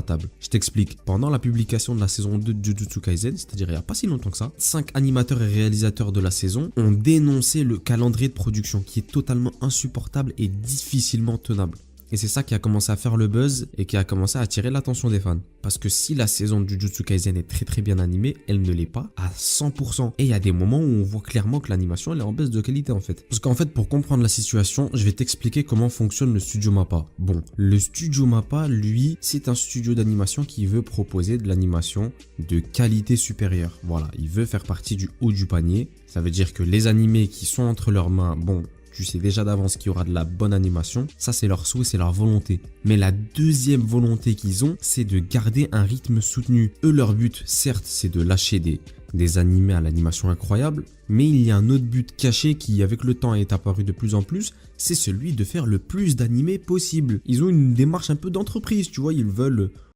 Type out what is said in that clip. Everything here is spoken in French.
table. Je t'explique. Pendant la publication de la saison 2 de Jujutsu Kaisen, c'est-à-dire il n'y a pas si longtemps que ça, 5 animateurs et réalisateurs de la saison ont dénoncé le calendrier de production qui est totalement insupportable et difficilement tenable. Et c'est ça qui a commencé à faire le buzz et qui a commencé à attirer l'attention des fans. Parce que si la saison de Jujutsu Kaisen est très bien animée, elle ne l'est pas à 100%. Et il y a des moments où on voit clairement que l'animation elle est en baisse de qualité en fait. Parce qu'en fait pour comprendre la situation, je vais t'expliquer comment fonctionne le studio MAPPA. Bon, le studio MAPPA, lui, c'est un studio d'animation qui veut proposer de l'animation de qualité supérieure. Voilà, il veut faire partie du haut du panier. Ça veut dire que les animés qui sont entre leurs mains, bon, tu sais déjà d'avance qu'il y aura de la bonne animation, ça c'est leur souhait, c'est leur volonté. Mais la deuxième volonté qu'ils ont, c'est de garder un rythme soutenu. Eux, leur but, certes, c'est de lâcher des animés à l'animation incroyable, mais il y a un autre but caché qui, avec le temps, est apparu de plus en plus, c'est celui de faire le plus d'animés possible. Ils ont une démarche un peu d'entreprise, tu vois, ils veulent